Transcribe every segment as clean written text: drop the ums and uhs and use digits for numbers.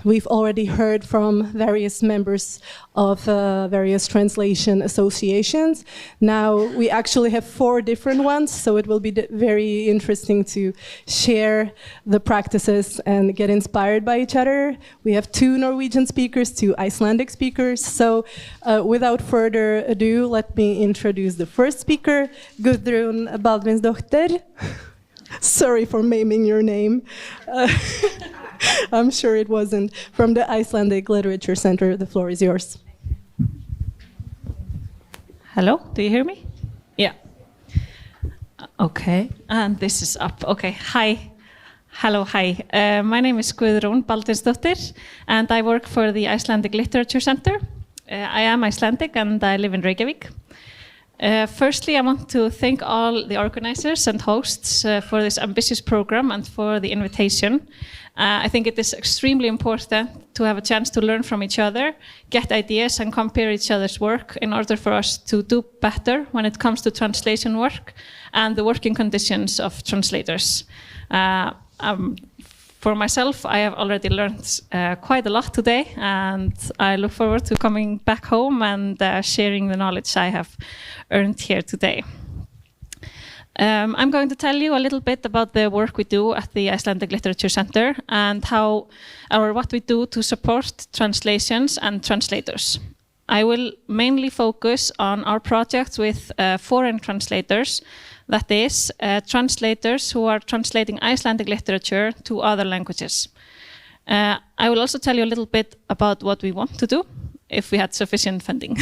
we've already heard from various members of various translation associations. Now we actually have 4 different ones, so it will be very interesting to share the practices and get inspired by each other. We have 2 Norwegian speakers, 2 Icelandic speakers. So without further ado, let me introduce the first speaker, Guðrún Baldvinsdóttir. Sorry for maiming your name. I'm sure it wasn't. From the Icelandic Literature Center, the floor is yours. Hello, do you hear me? Yeah. Okay, and this is up. Okay, hi. Hello, hi. My name is Guðrún Baldvinsdóttir, and I work for the Icelandic Literature Center. I am Icelandic, and I live in Reykjavik. Firstly, I want to thank all the organizers and hosts for this ambitious program and for the invitation. I think it is extremely important to have a chance to learn from each other, get ideas and compare each other's work in order for us to do better when it comes to translation work and the working conditions of translators. For myself, I have already learned quite a lot today, and I look forward to coming back home and sharing the knowledge I have earned here today. I'm going to tell you a little bit about the work we do at the Icelandic Literature Center and what we do to support translations and translators. I will mainly focus on our projects with foreign translators, that is, translators who are translating Icelandic literature to other languages. I will also tell you a little bit about what we want to do if we had sufficient funding.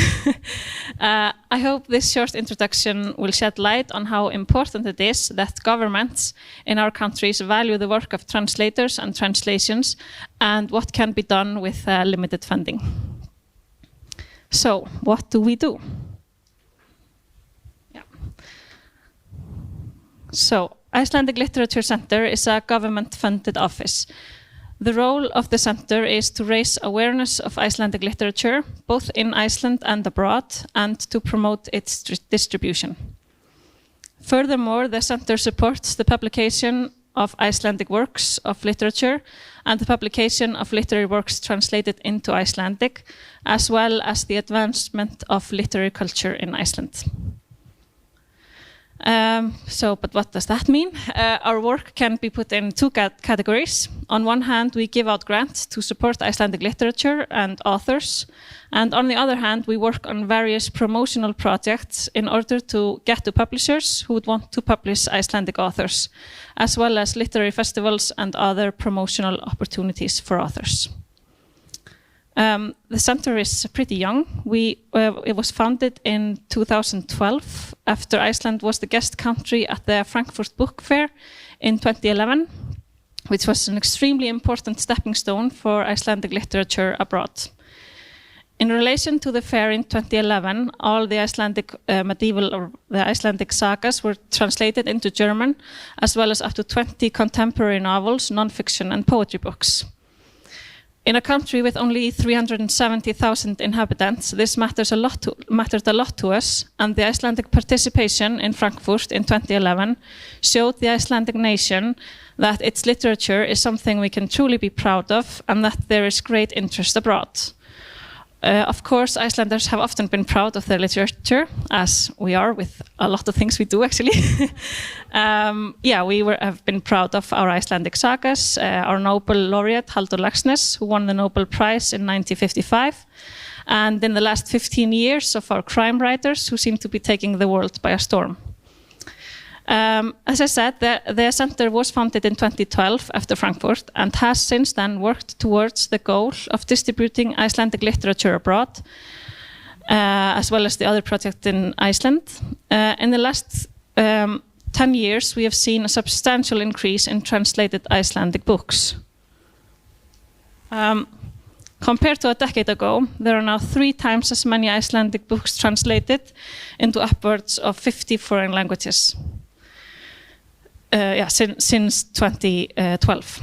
I hope this short introduction will shed light on how important it is that governments in our countries value the work of translators and translations and what can be done with limited funding. So, what do we do? So, Icelandic Literature Center is a government-funded office. The role of the center is to raise awareness of Icelandic literature, both in Iceland and abroad, and to promote its distribution. Furthermore, the center supports the publication of Icelandic works of literature and the publication of literary works translated into Icelandic, as well as the advancement of literary culture in Iceland. But what does that mean? Our work can be put in 2 categories. On one hand, we give out grants to support Icelandic literature and authors. And on the other hand, we work on various promotional projects in order to get to publishers who would want to publish Icelandic authors, as well as literary festivals and other promotional opportunities for authors. The center is pretty young. It was founded in 2012 after Iceland was the guest country at the Frankfurt Book Fair in 2011, which was an extremely important stepping stone for Icelandic literature abroad. In relation to the fair in 2011, all the Icelandic medieval or the Icelandic sagas were translated into German, as well as up to 20 contemporary novels, non-fiction and poetry books. In a country with only 370,000 inhabitants, this mattered a lot to us, and the Icelandic participation in Frankfurt in 2011 showed the Icelandic nation that its literature is something we can truly be proud of, and that there is great interest abroad. Of course, Icelanders have often been proud of their literature, as we are with a lot of things we do, actually. Have been proud of our Icelandic sagas, our Nobel laureate, Halldór Laxness, who won the Nobel Prize in 1955, and in the last 15 years of our crime writers, who seem to be taking the world by a storm. As I said, the center was founded in 2012 after Frankfurt and has since then worked towards the goal of distributing Icelandic literature abroad, as well as the other projects in Iceland. In the last 10 years, we have seen a substantial increase in translated Icelandic books. Compared to a decade ago, there are now 3 times as many Icelandic books translated into upwards of 50 foreign languages. Since 2012.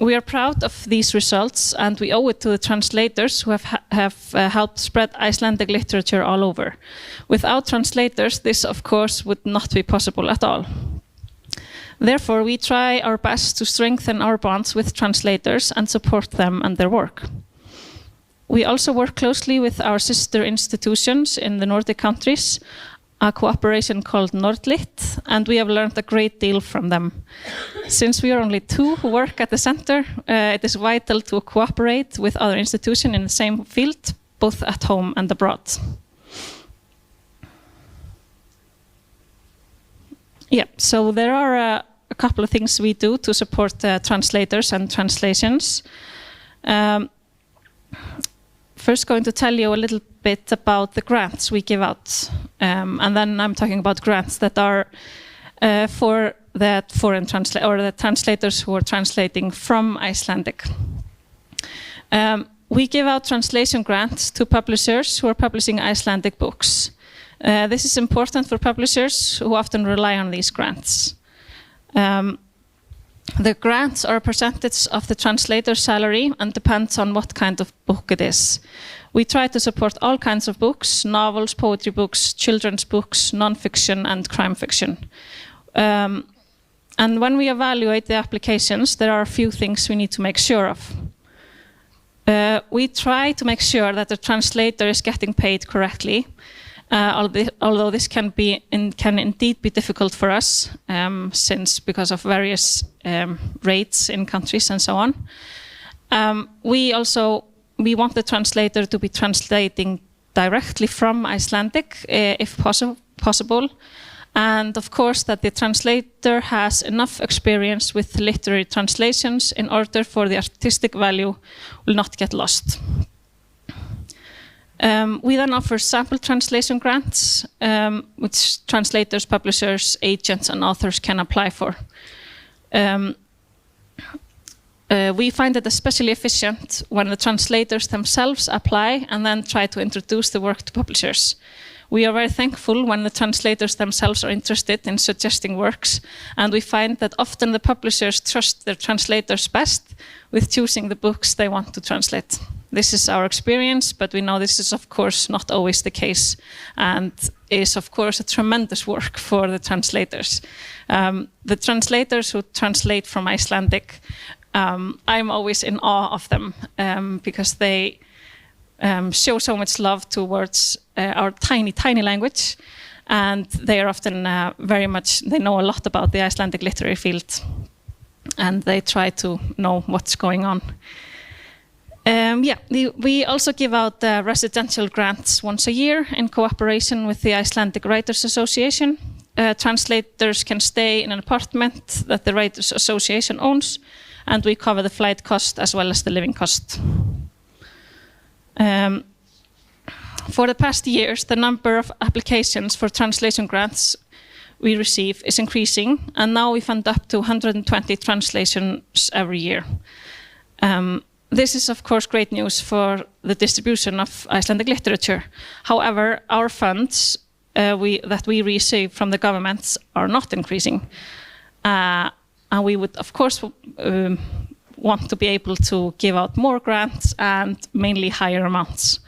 We are proud of these results, and we owe it to the translators who have helped spread Icelandic literature all over. Without translators, this, of course, would not be possible at all. Therefore, we try our best to strengthen our bonds with translators and support them and their work. We also work closely with our sister institutions in the Nordic countries, a cooperation called Nordlit, and we have learned a great deal from them. Since we are only 2 who work at the center, it is vital to cooperate with other institutions in the same field, both at home and abroad. Yeah, so there are a couple of things we do to support translators and translations. First, going to tell you a little bit about the grants we give out, and then I'm talking about grants that are for the foreign or the translators who are translating from Icelandic. We give out translation grants to publishers who are publishing Icelandic books. This is important for publishers who often rely on these grants. The grants are a percentage of the translator's salary and depends on what kind of book it is. We try to support all kinds of books: novels, poetry books, children's books, non-fiction and crime fiction. And when we evaluate the applications, there are a few things we need to make sure of. We try to make sure that the translator is getting paid correctly, although this can indeed be difficult for us, because of various rates in countries and so on. We want the translator to be translating directly from Icelandic, if possible, and of course that the translator has enough experience with literary translations in order for the artistic value will not get lost. We then offer sample translation grants, which translators, publishers, agents, and authors can apply for. We find it especially efficient when the translators themselves apply and then try to introduce the work to publishers. We are very thankful when the translators themselves are interested in suggesting works, and we find that often the publishers trust their translators best with choosing the books they want to translate. This is our experience, but we know this is of course not always the case, and is of course a tremendous work for the translators. The translators who translate from Icelandic, I'm always in awe of them, because they show so much love towards our tiny, tiny language, and they are often they know a lot about the Icelandic literary field, and they try to know what's going on. We also give out residential grants once a year in cooperation with the Icelandic Writers Association. Translators can stay in an apartment that the Writers Association owns, and we cover the flight cost as well as the living cost. For the past years, the number of applications for translation grants we receive is increasing, and now we fund up to 120 translations every year. This is of course great news for the distribution of Icelandic literature. However, our funds that we receive from the governments are not increasing. And we would of course want to be able to give out more grants and mainly higher amounts.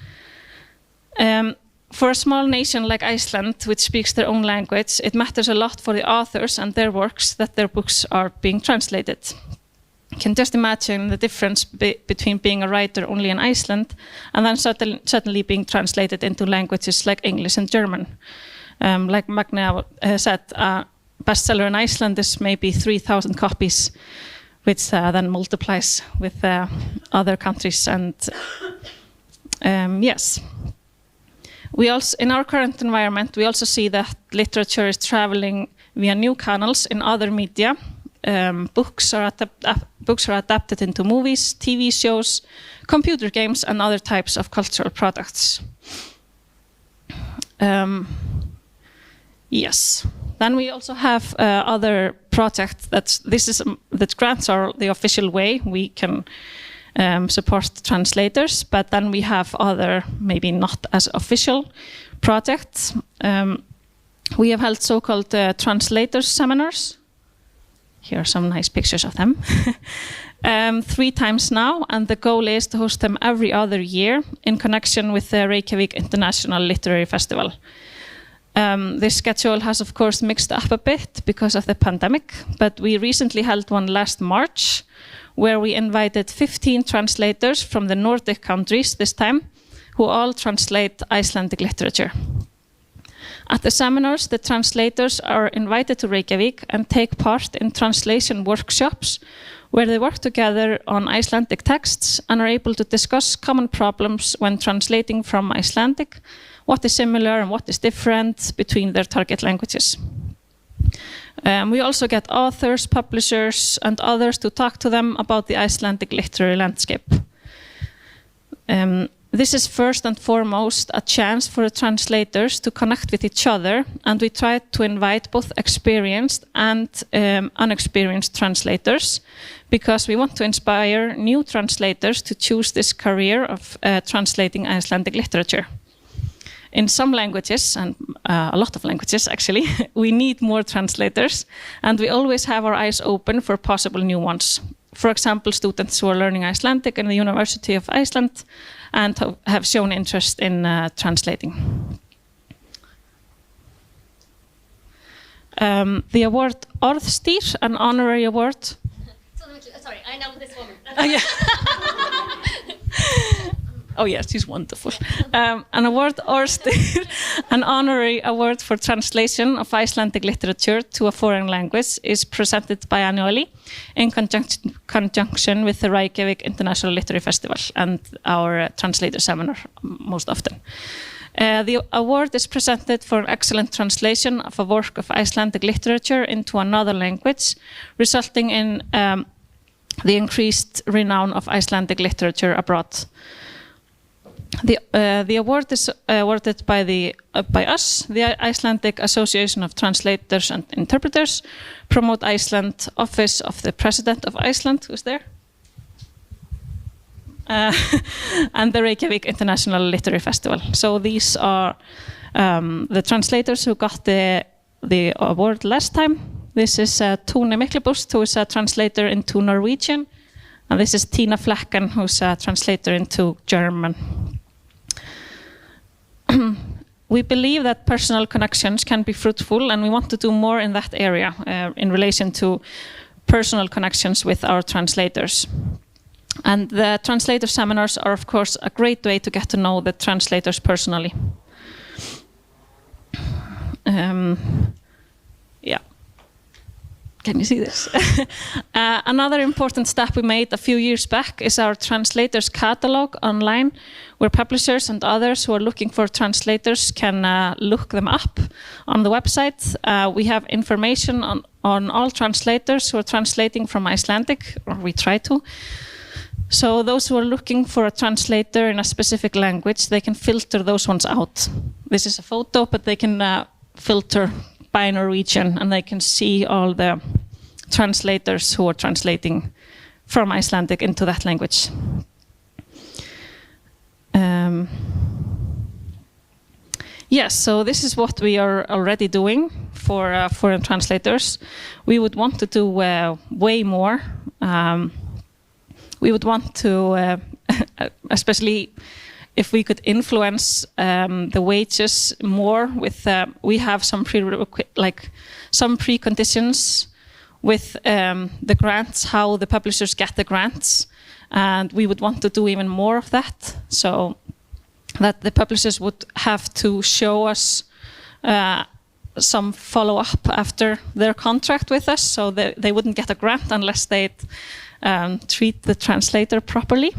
For a small nation like Iceland, which speaks their own language, it matters a lot for the authors and their works that their books are being translated. You can just imagine the difference between being a writer only in Iceland and then suddenly being translated into languages like English and German. Like Magna said, a bestseller in Iceland is maybe 3,000 copies, which then multiplies with other countries. And yes, we also, in our current environment, we also see that literature is traveling via new channels in other media. Books are adapted into movies, TV shows, computer games, and other types of cultural products. Yes. Then we also have other projects that grants are the official way we can support translators, but then we have other, maybe not as official projects. We have held so-called Translator Seminars. Here are some nice pictures of them. 3 times now, and the goal is to host them every other year in connection with the Reykjavik International Literary Festival. This schedule has, of course, mixed up a bit because of the pandemic, but we recently held one last March, where we invited 15 translators from the Nordic countries this time, who all translate Icelandic literature. At the seminars, the translators are invited to Reykjavik and take part in translation workshops, where they work together on Icelandic texts and are able to discuss common problems when translating from Icelandic, what is similar and what is different between their target languages. We also get authors, publishers, and others to talk to them about the Icelandic literary landscape. This is first and foremost a chance for the translators to connect with each other, and we try to invite both experienced and unexperienced translators, because we want to inspire new translators to choose this career of translating Icelandic literature. In some languages, and a lot of languages actually, we need more translators, and we always have our eyes open for possible new ones. For example, students who are learning Icelandic in the University of Iceland and have shown interest in translating. The award Orðstír, an honorary award. Sorry, I know this woman. Oh, yeah. Oh yes, she's wonderful. An award Orðstír, an honorary award for translation of Icelandic literature to a foreign language, is presented biannually in conjunction with the Reykjavik International Literary Festival and our Translator Seminar most often. The award is presented for an excellent translation of a work of Icelandic literature into another language, resulting in the increased renown of Icelandic literature abroad. The award is awarded by us, the Icelandic Association of Translators and Interpreters, Promote Iceland, Office of the President of Iceland, who's there? And the Reykjavik International Literary Festival. So these are the translators who got the award last time. This is Tune Miklebust, who is a translator into Norwegian. And this is Tina Flecken, who's a translator into German. We believe that personal connections can be fruitful, and we want to do more in that area in relation to personal connections with our translators. And the translator seminars are, of course, a great way to get to know the translators personally. Yeah. Can you see this? Another important step we made a few years back is our translators catalog online, where publishers and others who are looking for translators can look them up on the website. We have information on all translators who are translating from Icelandic, or we try to. So those who are looking for a translator in a specific language, they can filter those ones out. This is a photo, but they can filter by Norwegian, and they can see all the translators who are translating from Icelandic into that language. Yes, so this is what we are already doing for foreign translators. We would want to do way more. We would want to, especially if we could influence the wages more with, we have some preconditions with the grants, how the publishers get the grants, and we would want to do even more of that, so that the publishers would have to show us some follow-up after their contract with us, so they wouldn't get a grant unless they treat the translator properly.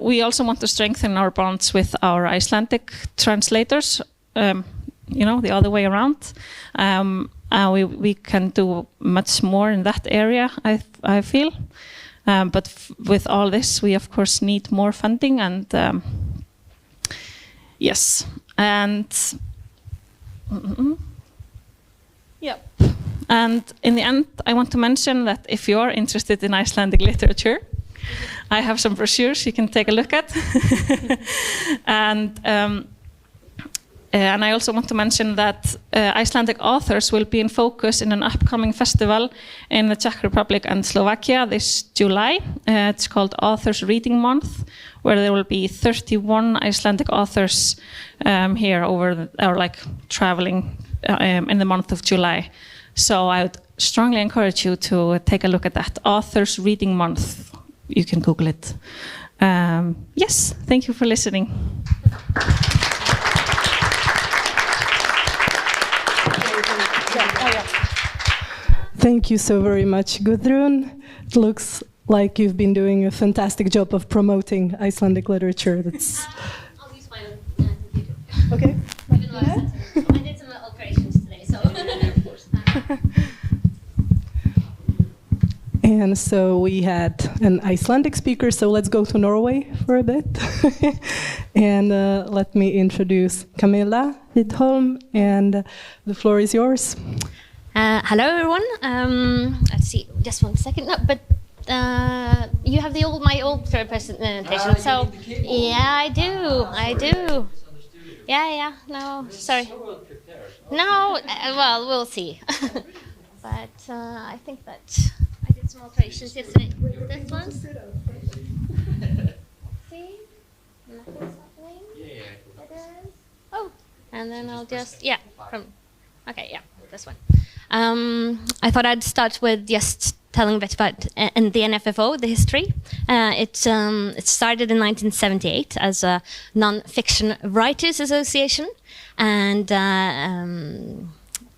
We also want to strengthen our bonds with our Icelandic translators, the other way around. We can do much more in that area, I feel. But with all this, we of course need more funding, and yes. And yep. And in the end, I want to mention that if you are interested in Icelandic literature, I have some brochures you can take a look at. And And I also want to mention that Icelandic authors will be in focus in an upcoming festival in the Czech Republic and Slovakia this July. It's called Authors Reading Month, where there will be 31 Icelandic authors here traveling in the month of July. So I would strongly encourage you to take a look at that. Authors Reading Month. You can Google it. Yes, thank you for listening. Thank you so very much, Guðrún. It looks like you've been doing a fantastic job of promoting Icelandic literature. That's I'll use my own computer. okay. Even though I did some alterations today, so. And so we had an Icelandic speaker, so let's go to Norway for a bit. And let me introduce Camilla Widholm, and the floor is yours. Hello, everyone. Let's see, just 1 second. No, but you have my old presentation. So yeah, I do. Yeah. No, sorry. No, well, we'll see. But I think that I did some alterations yesterday with this one. See, nothing's happening. It is. Oh, and then I'll just this one. I thought I'd start with just telling a bit about the NFFO, the history. It started in 1978 as a non-fiction writers association, and in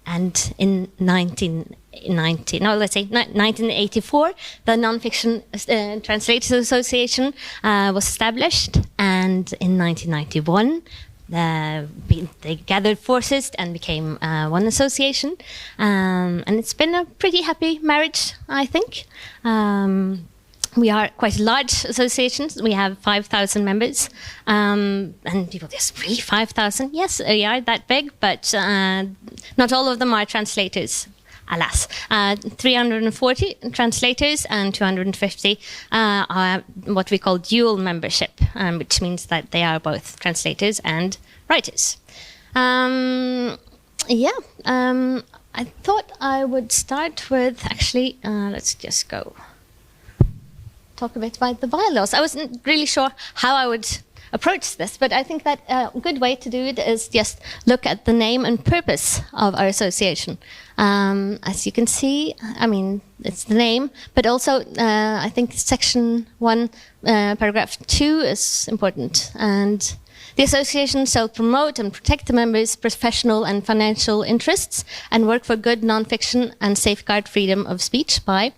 1984, the Non-Fiction Translators Association was established, and in 1991. They gathered forces and became one association, and it's been a pretty happy marriage, I think. We are quite a large association. We have 5,000 members, and people just, really 5,000? Yes, we are that big, but not all of them are translators. Alas, 340 translators and 250 are what we call dual membership, which means that they are both translators and writers. I thought I would start with, actually, let's just go talk a bit about the bylaws. I wasn't really sure how I would approach this, but I think that a good way to do it is just look at the name and purpose of our association. As you can see, I mean, it's the name, but also I think section 1, paragraph 2 is important. And the association shall promote and protect the members' professional and financial interests and work for good non-fiction and safeguard freedom of speech by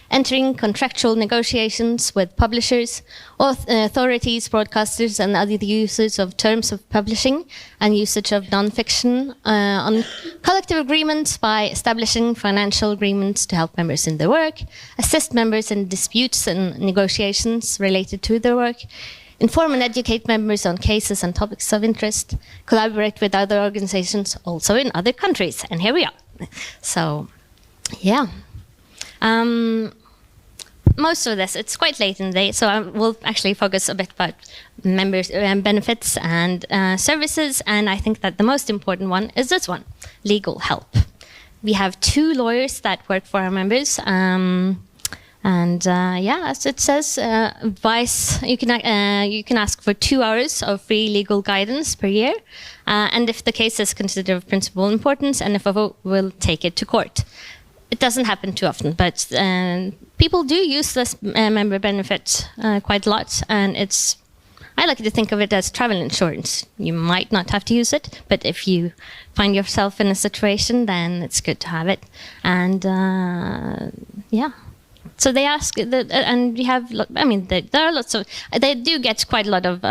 entering contractual negotiations with publishers, authorities, broadcasters, and other users of terms of publishing and usage of non-fiction on collective agreements by establishing financial agreements to help members in their work, assist members in disputes and negotiations related to their work, inform and educate members on cases and topics of interest, collaborate with other organizations also in other countries. And here we are. So, yeah. Most of this, it's quite late in the day, so I will actually focus a bit about members' benefits and services, and I think that the most important one is this one, legal help. We have 2 lawyers that work for our members, as it says, advice, you can ask for 2 hours of free legal guidance per year, and if the case is considered of principal importance, NFFO will take it to court. It doesn't happen too often, but people do use this member benefit quite a lot, and I like to think of it as travel insurance. You might not have to use it, but if you find yourself in a situation, then it's good to have it. And so they ask, and we have, there are lots of, they do get quite a lot of,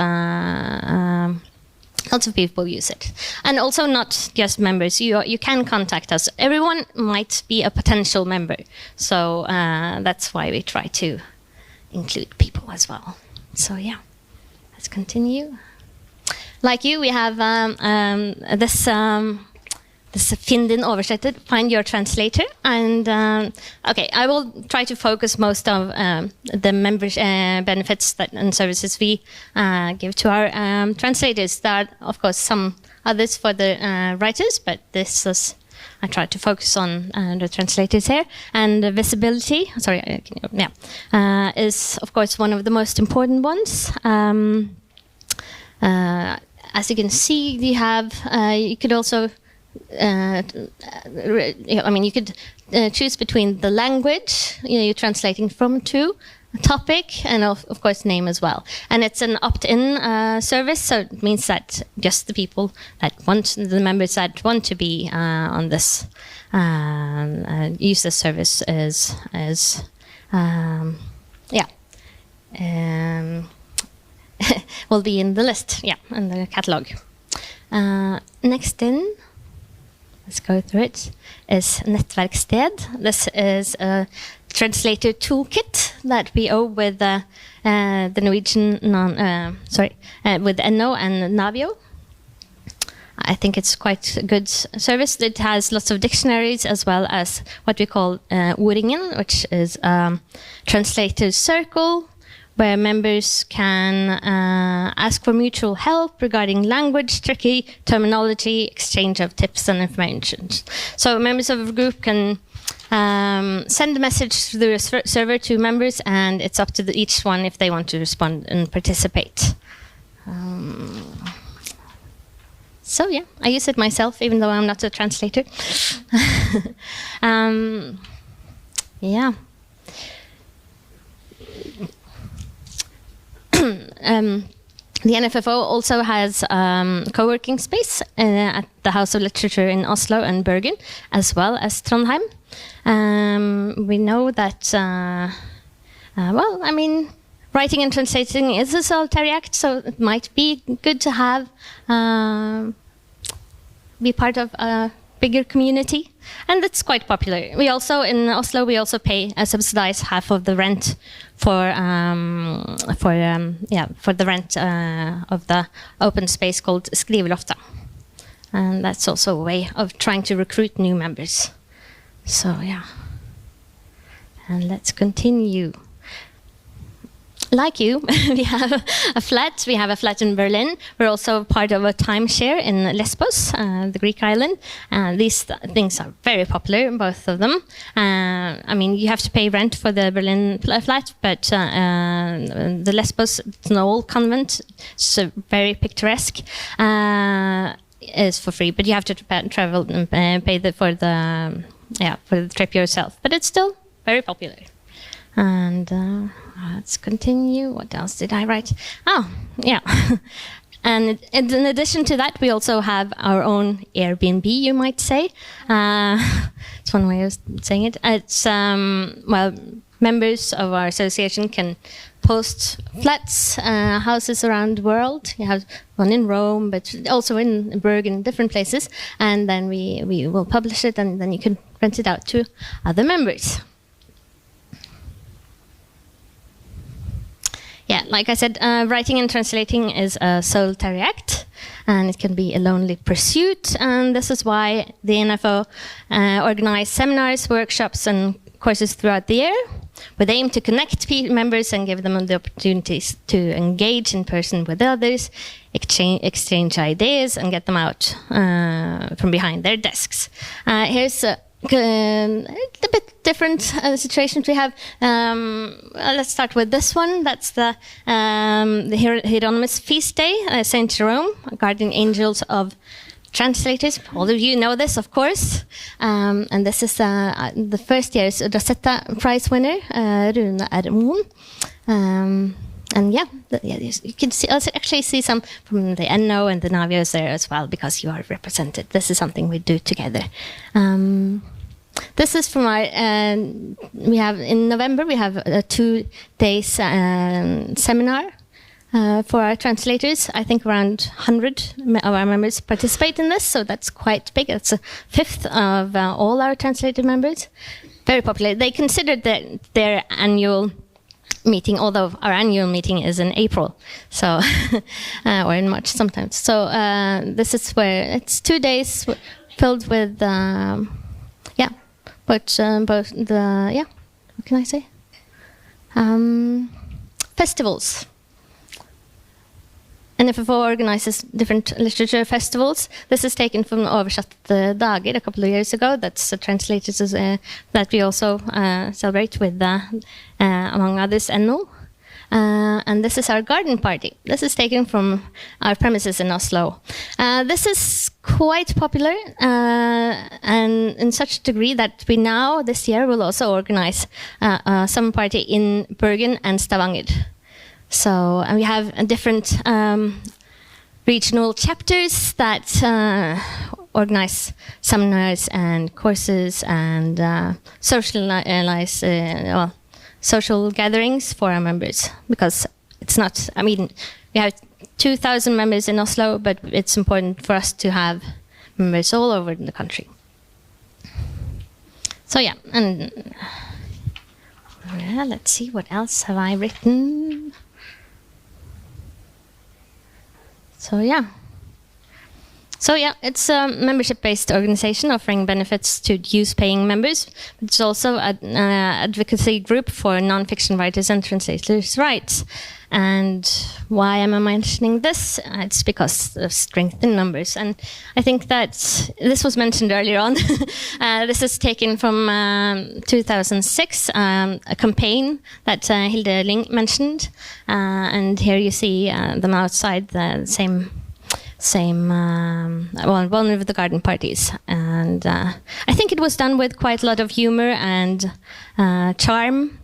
lots of people use it. And also not just members, you can contact us. Everyone might be a potential member. So that's why we try to include people as well. So yeah, let's continue. Like you, we have this Finn din oversetter, find your translator. And I will try to focus most of the members' benefits and services we give to our translators. There are, of course, some others for the writers, but this is, I tried to focus on the translators here. And the visibility, is of course one of the most important ones. As you can see, you have, you could also, you could choose between the language you're translating from to, topic, and of course name as well. And it's an opt-in service, so it means that just the people that the members that want to be on this, use this service will be in the list, in the catalog. Next in, let's go through it, is Nettverkssted. This is a translator toolkit that we owe with the Norwegian, with NO and Navio. I think it's quite a good service. It has lots of dictionaries as well as what we call Ordingen, which is Translators Circle, where members can ask for mutual help regarding language, tricky terminology, exchange of tips and information. So members of a group can send a message through a server to members, and it's up to each one if they want to respond and participate. So yeah, I use it myself, even though I'm not a translator. Yeah. The NFFO also has co-working space at the House of Literature in Oslo and Bergen, as well as Trondheim. We know that, writing and translating is a solitary act, so it might be good to have, be part of a bigger community, and it's quite popular. We also, in Oslo, we also pay subsidize half of the rent for the rent of the open space called Skrivelofta, and that's also a way of trying to recruit new members. So yeah, and let's continue. Like you, we have a flat. We have a flat in Berlin. We're also part of a timeshare in Lesbos, the Greek island. These things are very popular, both of them. You have to pay rent for the Berlin flat, but the Lesbos, it's an old convent. It's very picturesque. Is for free, but you have to travel and pay for the trip yourself. But it's still very popular. And let's continue. What else did I write? Oh, yeah. And in addition to that, we also have our own Airbnb, you might say. It's one way of saying it. It's, members of our association can post flats, houses around the world. You have one in Rome, but also in Bergen, different places. And then we will publish it, and then you can rent it out to other members. Yeah, like I said, writing and translating is a solitary act, and it can be a lonely pursuit. And this is why the NFO organize seminars, workshops, and courses throughout the year, with aim to connect members and give them the opportunities to engage in person with others, exchange ideas, and get them out from behind their desks. Here's a bit different situations we have. Let's start with this one. That's the Hieronymus feast day, Saint Jerome, guardian angels of translators. All of you know this, of course. And this is the first year's Rosetta Prize winner, Guðrún Emilsdóttir. And you can actually see some from the NO and the Navios there as well, because you are represented. This is something we do together. This is from our, we have in November, we have a 2-day seminar for our translators. I think around 100 of our members participate in this, so that's quite big. It's a fifth of all our translator members. Very popular. They considered their annual meeting, although our annual meeting is in April, so or in March sometimes. So this is where it's 2 days filled with what can I say? Festivals. NFFO organizes different literature festivals. This is taken from Oversatte Dager a couple of years ago. That's Translators that we also celebrate with, among others, NO. And this is our garden party. This is taken from our premises in Oslo. This is quite popular, and in such a degree that we now, this year, will also organize a summer party in Bergen and Stavanger. So, and we have different regional chapters that organize seminars and courses and social gatherings for our members, because it's not, I mean, we have 2,000 members in Oslo, but it's important for us to have members all over the country. So yeah, and let's see, what else have I written? So yeah, it's a membership-based organization offering benefits to dues-paying members. It's also an advocacy group for non-fiction writers and translators' rights. And why am I mentioning this? It's because of strength in numbers. And I think that this was mentioned earlier on. This is taken from 2006, a campaign that Hilde Ling mentioned. And here you see them outside, the same one of the garden parties. And I think it was done with quite a lot of humor and charm.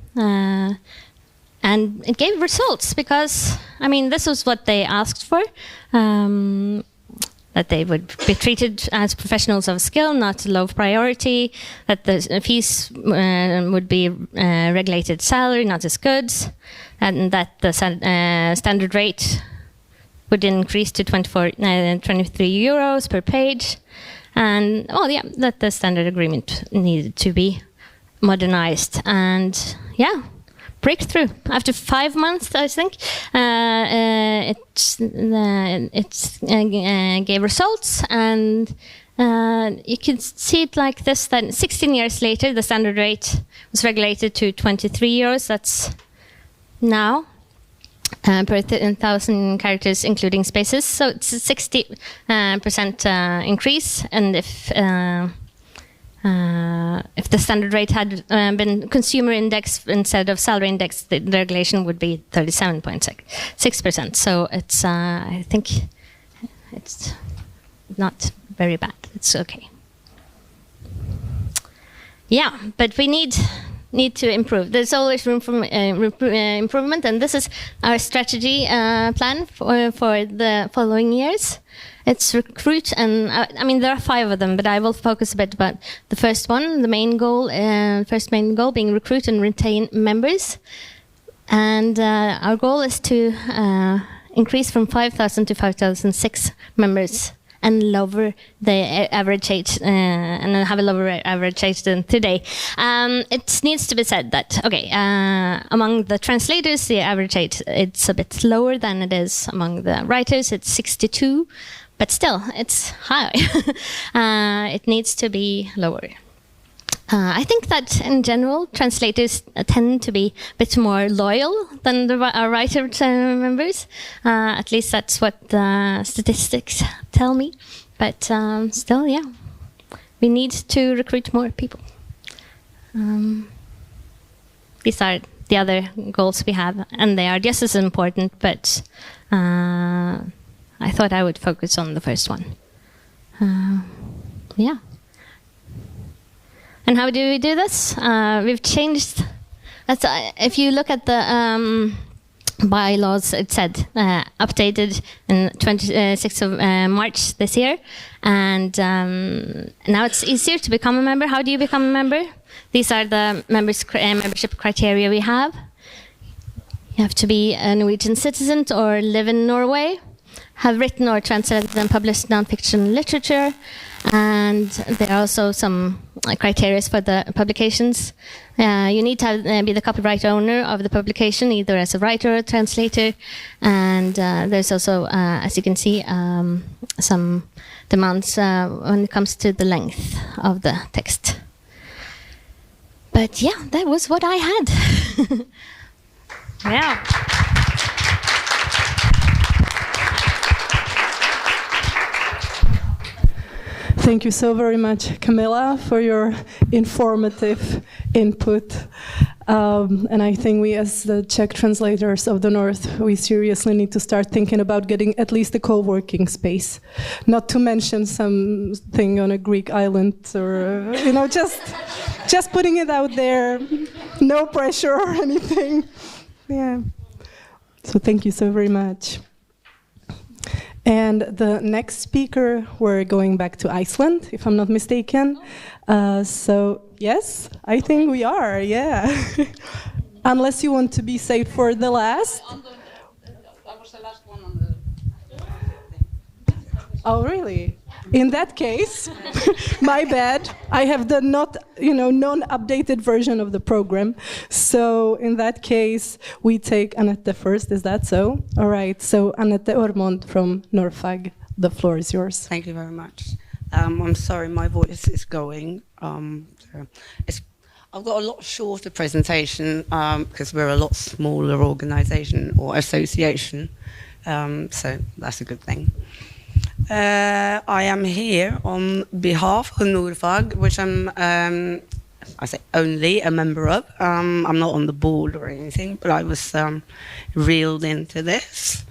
And it gave results because, I mean, this was what they asked for, that they would be treated as professionals of skill, not low priority, that the fees would be regulated salary, not as goods, and that the standard rate would increase to 23 euros per page. And, that the standard agreement needed to be modernized. And, breakthrough. After 5 months, I think, it gave results, and you can see it like this, that 16 years later, the standard rate was regulated to 23 euros. That's now per 1,000 characters, including spaces. So it's a 60% increase, and if the standard rate had been consumer index instead of salary index, the regulation would be 37.6%. So it's, I think, it's not very bad. It's okay. Yeah, but we need to improve. There's always room for improvement, and this is our strategy plan for the following years. It's recruit, and I mean there are 5 of them, but I will focus a bit about the first one. The main goal, first main goal, being recruit and retain members, and our goal is to increase from 5,000 to 5,006 members, and lower the average age, and have a lower average age than today. It needs to be said that, among the translators, the average age, it's a bit lower than it is among the writers. It's 62, but still, it's high. It needs to be lower. I think that in general, translators tend to be a bit more loyal than our writer members. At least that's what the statistics tell me. But still, we need to recruit more people. These are the other goals we have, and they are just as important, but I thought I would focus on the first one. And how do we do this? We've changed. If you look at the bylaws, it said updated in 26th of March this year. And now it's easier to become a member. How do you become a member? These are the membership criteria we have. You have to be a Norwegian citizen or live in Norway, have written or translated and published non-fiction literature, and there are also some criteria for the publications. You need to be the copyright owner of the publication, either as a writer or a translator, and there's also, as you can see, some demands when it comes to the length of the text. But that was what I had. Thank you so very much, Camilla, for your informative input. And I think we, as the Czech translators of the North, we seriously need to start thinking about getting at least a co-working space. Not to mention something on a Greek island, or just putting it out there. No pressure or anything. Yeah. So thank you so very much. And the next speaker, we're going back to Iceland, if I'm not mistaken. So, yes, I think we are, yeah. Unless you want to be saved for the last. I was the last one on the... Oh, really? In that case, my bad. I have the non-updated version of the program. So in that case, we take Annette first. Is that so? All right. So Annette Ormond from NORFAG, the floor is yours. Thank you very much. I'm sorry, my voice is going. I've got a lot shorter presentation because we're a lot smaller organisation or association. So that's a good thing. I am here on behalf of NORFAG, which I'm, I say only a member of. I'm not on the board or anything, but I was reeled into this,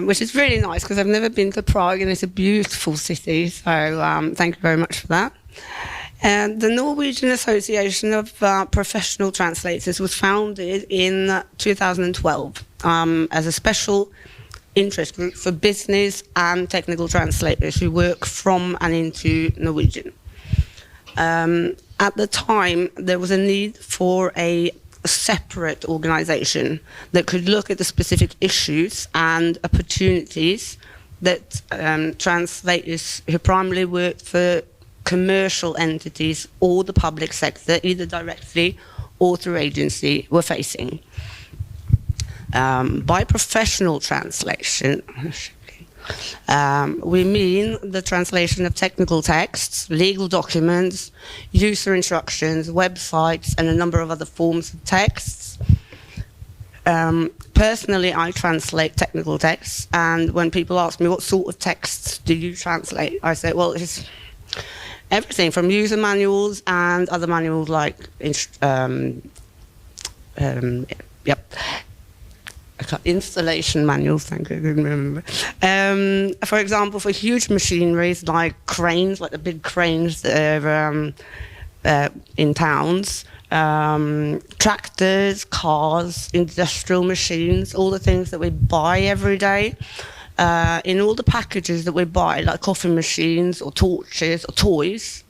which is really nice because I've never been to Prague and it's a beautiful city. So thank you very much for that. And the Norwegian Association of Professional Translators was founded in 2012 as a special interest group for business and technical translators who work from and into Norwegian. At the time, there was a need for a separate organisation that could look at the specific issues and opportunities that translators who primarily worked for commercial entities or the public sector, either directly or through agency, were facing. By professional translation, we mean the translation of technical texts, legal documents, user instructions, websites, and a number of other forms of texts. Personally, I translate technical texts, and when people ask me what sort of texts do you translate, I say, well, it's everything from user manuals and other manuals like installation manuals, thank you, I couldn't remember. For example, for huge machineries like cranes, like the big cranes that are in towns, tractors, cars, industrial machines, all the things that we buy every day. In all the packages that we buy, like coffee machines or torches or toys,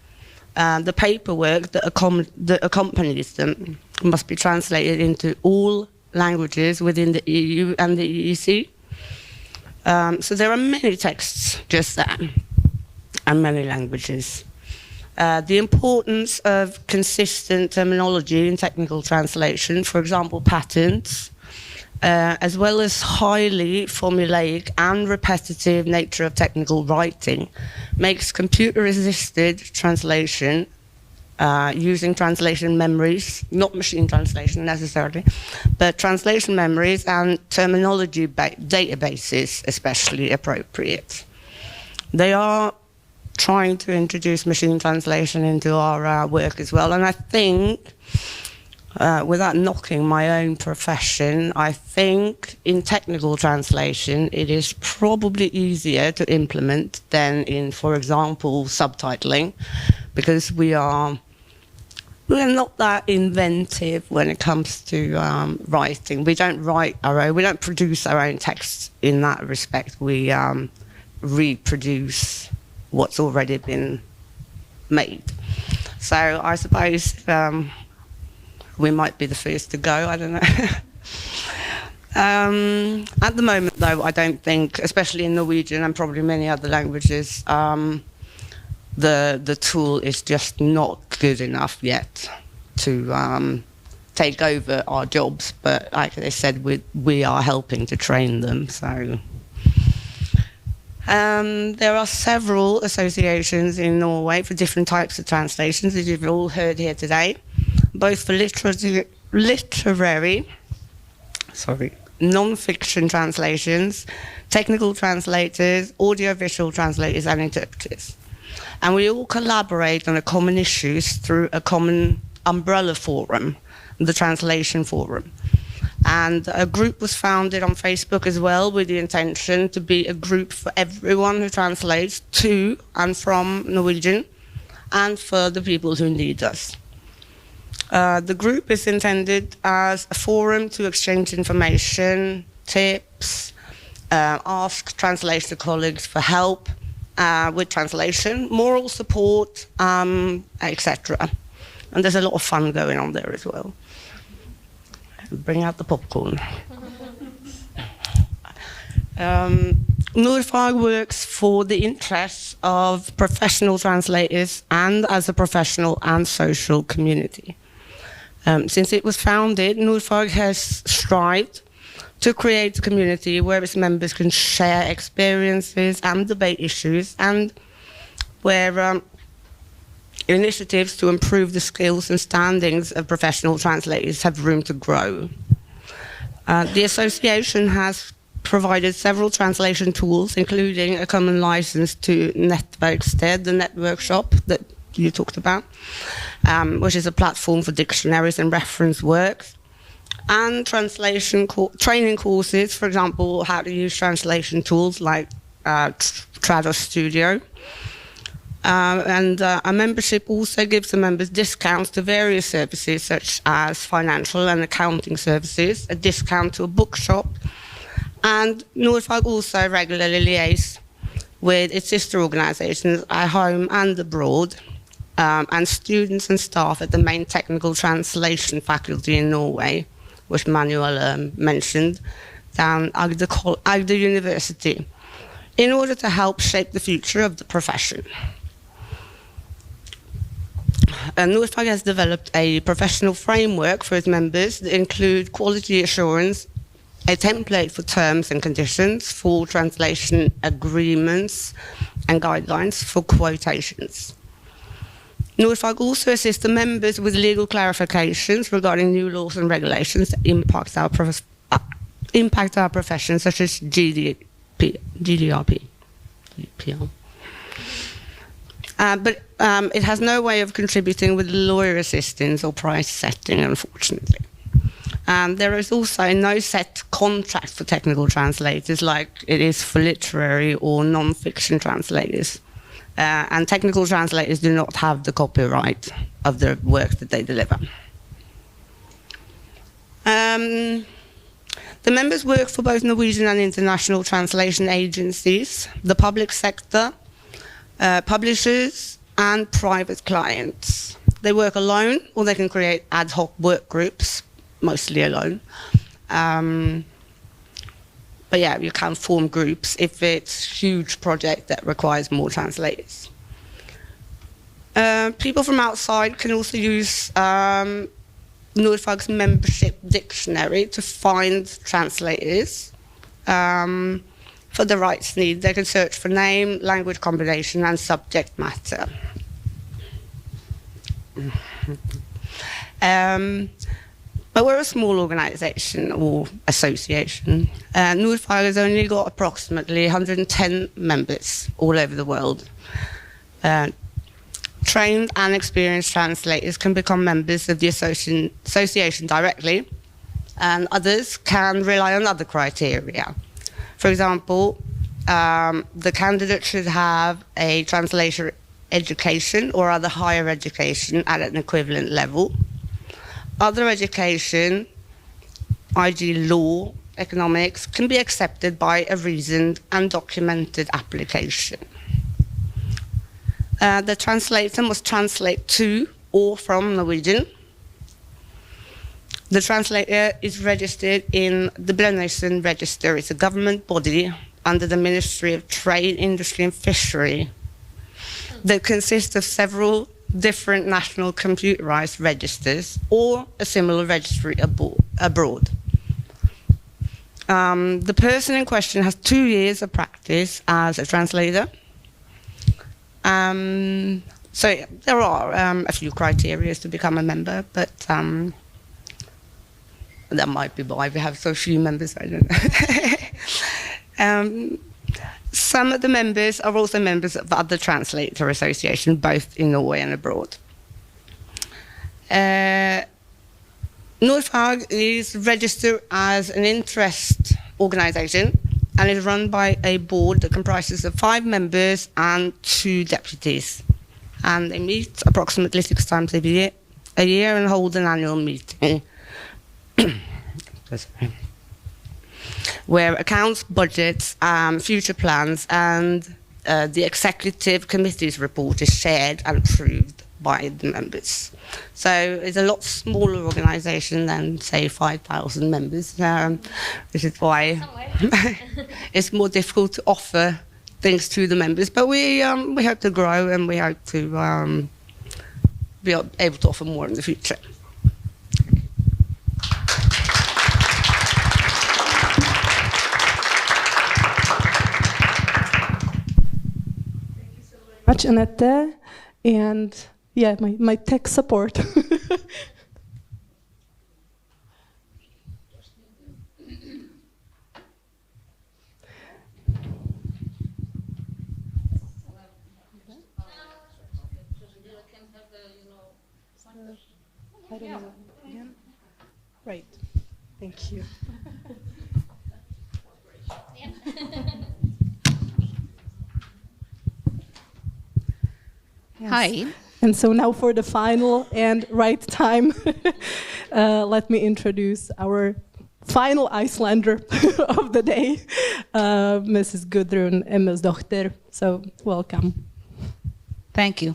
the paperwork that accompanies them must be translated into all languages within the EU and the EEC. So there are many texts just there, and many languages. The importance of consistent terminology in technical translation, for example, patents, as well as highly formulaic and repetitive nature of technical writing, makes computer-assisted translation using translation memories, not machine translation necessarily, but translation memories and terminology databases especially appropriate. They are trying to introduce machine translation into our work as well, and I think, without knocking my own profession, I think in technical translation it is probably easier to implement than in, for example, subtitling, because we're not that inventive when it comes to writing. We don't write our own, we don't produce our own texts in that respect. We reproduce what's already been made. So I suppose we might be the first to go, I don't know. At the moment, though, I don't think, especially in Norwegian and probably many other languages, the tool is just not good enough yet to take over our jobs. But like I said, we are helping to train them. So there are several associations in Norway for different types of translations, as you've all heard here today, both for literary, non-fiction translations, technical translators, audiovisual translators, and interpreters. And we all collaborate on a common issues through a common umbrella forum, the Translation Forum. And a group was founded on Facebook as well with the intention to be a group for everyone who translates to and from Norwegian and for the people who need us. The group is intended as a forum to exchange information, tips, ask translator colleagues for help with translation, moral support, etc. And there's a lot of fun going on there as well. Bring out the popcorn. NORFAG works for the interests of professional translators and as a professional and social community. Since it was founded, NORFAG has strived to create a community where its members can share experiences and debate issues, and where initiatives to improve the skills and standings of professional translators have room to grow. The association has provided several translation tools, including a common license to Nettverksted, the network shop that you talked about, which is a platform for dictionaries and reference works, and translation training courses, for example, how to use translation tools like Trados Studio. And a membership also gives the members discounts to various services such as financial and accounting services, a discount to a bookshop, and NORFAG also regularly liaises with its sister organisations at home and abroad, and students and staff at the main technical translation faculty in Norway, which Manuel mentioned, down Agder University, in order to help shape the future of the profession. NORFAG has developed a professional framework for its members that include quality assurance, a template for terms and conditions, for translation agreements, and guidelines for quotations. NORFAG also assists the members with legal clarifications regarding new laws and regulations that impact our profession, such as GDPR. But it has no way of contributing with lawyer assistance or price setting, unfortunately. There is also no set contract for technical translators like it is for literary or non-fiction translators. And technical translators do not have the copyright of the work that they deliver. The members work for both Norwegian and international translation agencies, the public sector, publishers, and private clients. They work alone, or they can create ad hoc work groups, mostly alone. But yeah, you can form groups if it's a huge project that requires more translators. People from outside can also use NORFAG's membership dictionary to find translators for the rights need. They can search for name, language combination, and subject matter. But we're a small organisation or association. NORFAG has only got approximately 110 members all over the world. Trained and experienced translators can become members of the association directly, and others can rely on other criteria. For example, the candidate should have a translator education or other higher education at an equivalent level. Other education, e.g. law, economics, can be accepted by a reasoned and documented application. The translator must translate to or from Norwegian. The translator is registered in the Brønnøysund Register. It's a government body under the Ministry of Trade, Industry and Fishery that consists of several different national computerized registers or a similar registry abroad. The person in question has 2 years of practice as a translator. So yeah, there are a few criteria to become a member, but that might be why we have so few members, I don't know. Some of the members are also members of other translator associations, both in Norway and abroad. NORFAG is registered as an interest organisation and is run by a board that comprises of 5 members and 2 deputies. And they meet approximately 6 times a year and hold an annual meeting where accounts, budgets, future plans and the executive committee's report is shared and approved by the members. So it's a lot smaller organisation than, say, 5,000 members. This is why it's more difficult to offer things to the members. But we hope to grow and we hope to be able to offer more in the future. Much, Annette, and yeah, my tech support. Right. Thank you. Yes. Hi. And so now for the final and right time, let me introduce our final Icelander of the day, Mrs. Guðrún Emilsdóttir. So welcome. Thank you.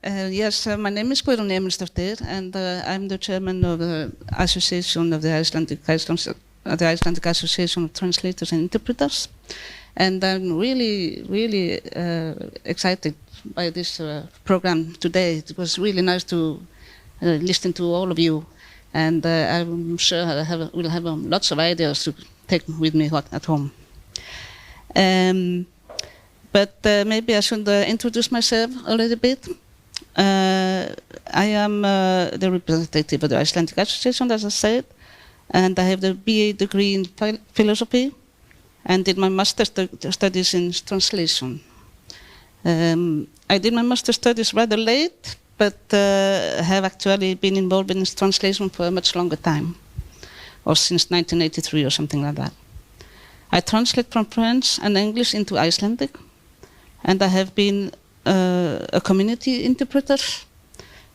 Yes, my name is Guðrún Emilsdóttir, and I'm the chairman of the Association of the Icelandic Association of Translators and Interpreters. And I'm really excited by this program today. It was really nice to listen to all of you, and I'm sure we'll have lots of ideas to take with me at home. But maybe I should introduce myself a little bit. I am the representative of the Icelandic Association, as I said, and I have the BA degree in philosophy and did my master's studies in translation. I did my master's studies rather late, but have actually been involved in translation for a much longer time, or since 1983 or something like that. I translate from French and English into Icelandic, and I have been a community interpreter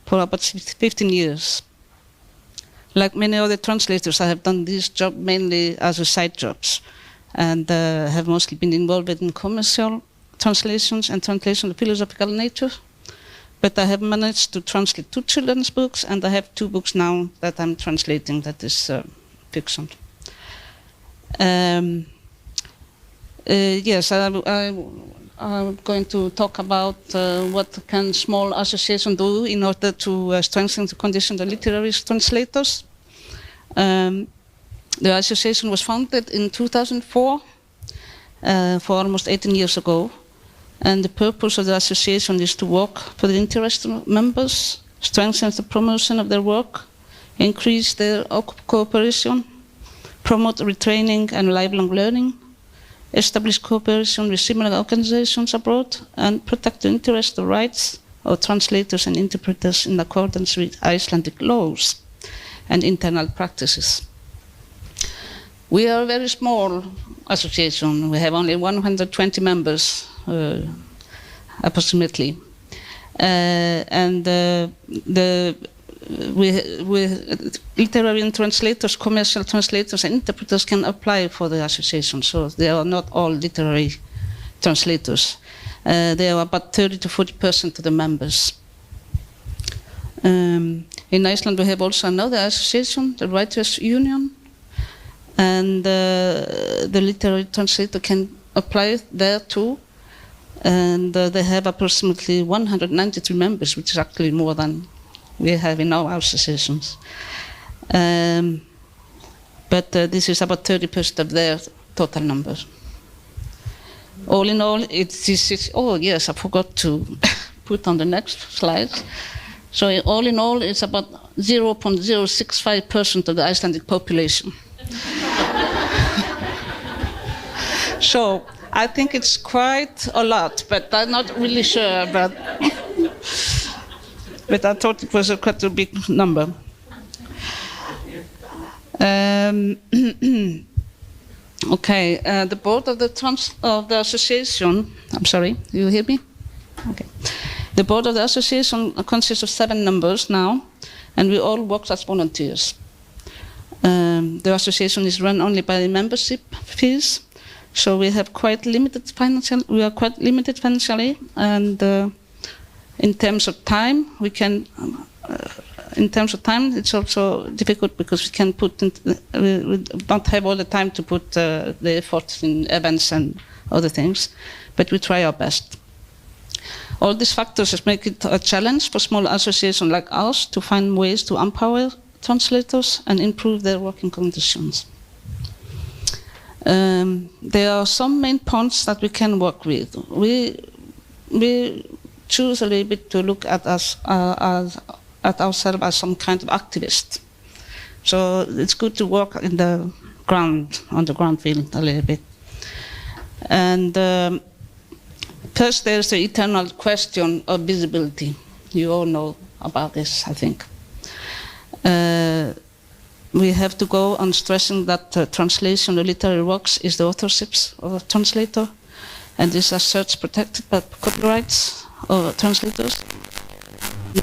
for about 15 years. Like many other translators, I have done this job mainly as a side jobs, and have mostly been involved in commercial translations and translation of philosophical nature. But I have managed to translate 2 children's books, and I have 2 books now that I'm translating that is fiction. Yes, I'm going to talk about what can small associations do in order to strengthen the condition of literary translators. The association was founded in 2004, for almost 18 years ago, and the purpose of the association is to work for the interested members, strengthen the promotion of their work, increase their cooperation, promote retraining and lifelong learning, establish cooperation with similar organizations abroad, and protect the interests and rights of translators and interpreters in accordance with Icelandic laws and internal practices. We are a very small association. We have only 120 members, approximately. Literary translators, commercial translators, and interpreters can apply for the association. So they are not all literary translators. They are about 30 to 40% of the members. In Iceland, we have also another association, the Writers' Union, and the literary translator can apply there too. And they have approximately 193 members, which is actually more than we have in our associations. But this is about 30% of their total number. All in all, oh yes, I forgot to put on the next slide. So all in all, it's about 0.065% of the Icelandic population. So I think it's quite a lot, but I'm not really sure. But I thought it was quite a big number. Okay, the board of the association. I'm sorry, you hear me? Okay. The board of the association consists of 7 members now, and we all work as volunteers. The association is run only by membership fees, so we have quite limited financial. We are quite limited financially, and in terms of time, we can. In terms of time, it's also difficult because we can put. We don't have all the time to put the effort in events and other things, but we try our best. All these factors make it a challenge for small associations like ours to find ways to empower translators and improve their working conditions. There are some main points that we can work with. We choose a little bit to look at us at ourselves as some kind of activist. So it's good to work in the ground, on the ground field a little bit. And first, there's the eternal question of visibility. You all know about this, I think. We have to go on stressing that translation of literary works is the authorship of a translator, and is as such protected by copyrights of translators.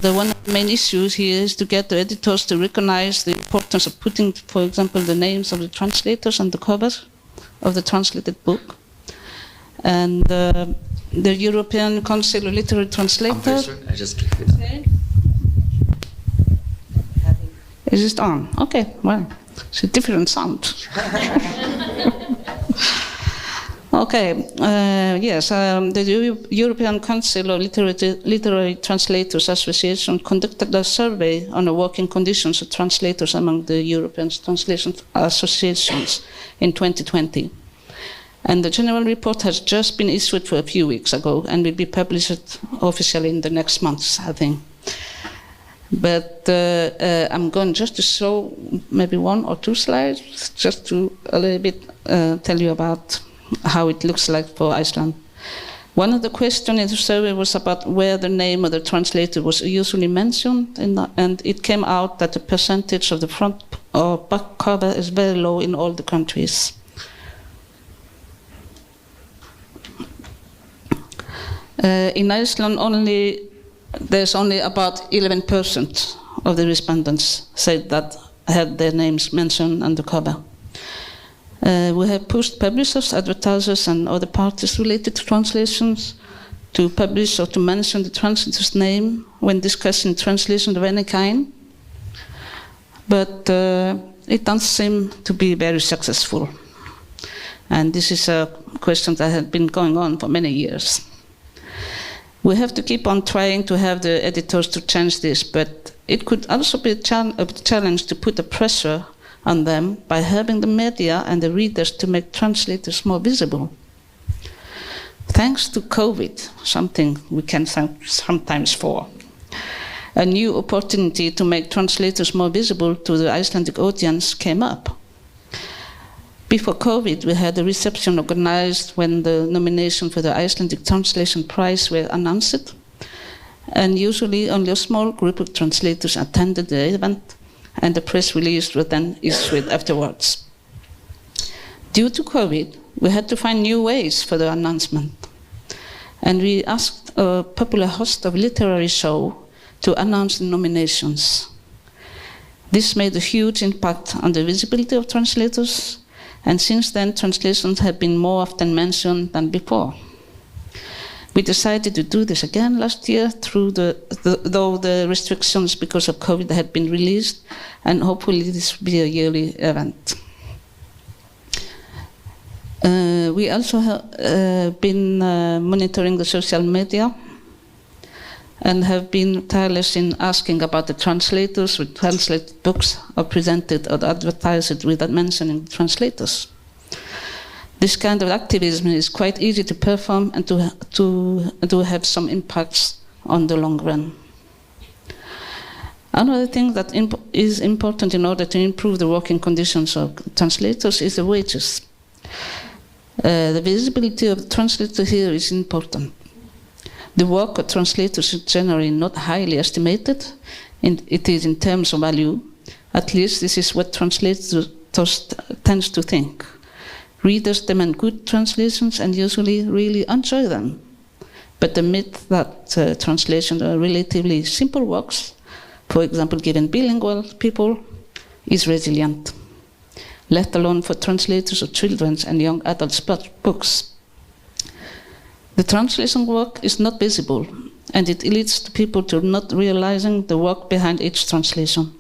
One of the main issues here is to get the editors to recognize the importance of putting, for example, the names of the translators on the cover of the translated book. And the European Council of Literary Translators. I just clicked it. Okay. Is it on? Okay, well, it's a different sound. Okay, yes, the European Council of Literary Translators Association conducted a survey on the working conditions of translators among the European translation associations in 2020. And the general report has just been issued for a few weeks ago and will be published officially in the next months, I think. But I'm going just to show maybe 1 or 2 slides, just to a little bit tell you about how it looks like for Iceland. One of the questions in the survey was about where the name of the translator was usually mentioned, and it came out that the percentage of the front or back cover is very low in all the countries. In Iceland, there's only about 11% of the respondents said that had their names mentioned on the cover. We have pushed publishers, advertisers, and other parties related to translations to publish or to mention the translator's name when discussing translation of any kind, but it doesn't seem to be very successful. And this is a question that has been going on for many years. We have to keep on trying to have the editors to change this, but it could also be a challenge to put the pressure on them by having the media and the readers to make translators more visible. Thanks to COVID, something we can thank sometimes for, a new opportunity to make translators more visible to the Icelandic audience came up. Before COVID, we had a reception organized when the nomination for the Icelandic Translation Prize were announced, and usually only a small group of translators attended the event, and the press release was then issued afterwards. Due to COVID, we had to find new ways for the announcement, and we asked a popular host of a literary show to announce the nominations. This made a huge impact on the visibility of translators, and since then translations have been more often mentioned than before. We decided to do this again last year, though the restrictions because of COVID had been released, and hopefully this will be a yearly event. We also have been monitoring the social media and have been tireless in asking about the translators who translate books or presented or advertised without mentioning the translators. This kind of activism is quite easy to perform and to have some impacts on the long run. Another thing that is important in order to improve the working conditions of translators is the wages. The visibility of the translator here is important. The work of translators is generally not highly estimated, and it is in terms of value. At least this is what translators tends to think. Readers demand good translations and usually really enjoy them. But the myth that translations are relatively simple works, for example, given bilingual people, is resilient, let alone for translators of children's and young adults' books. The translation work is not visible, and it leads to people to not realizing the work behind each translation.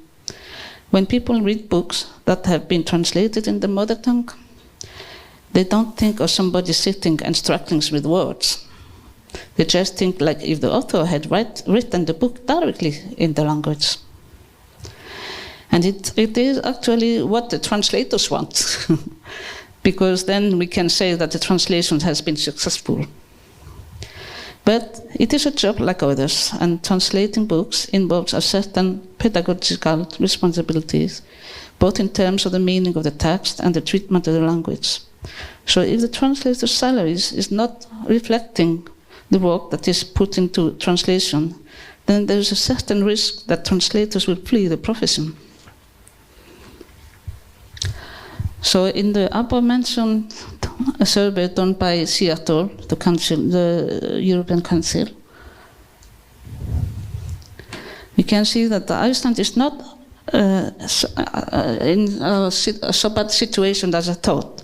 When people read books that have been translated in the mother tongue, they don't think of somebody sitting and struggling with words. They just think like if the author had written the book directly in the language. And it is actually what the translators want, because then we can say that the translation has been successful. But it is a job like others, and translating books involves a certain pedagogical responsibilities, both in terms of the meaning of the text and the treatment of the language. So if the translator's salaries is not reflecting the work that is put into translation, then there is a certain risk that translators will flee the profession. So in the above-mentioned survey done by Seattle, the European Council, we can see that Iceland is not in so bad situation as I thought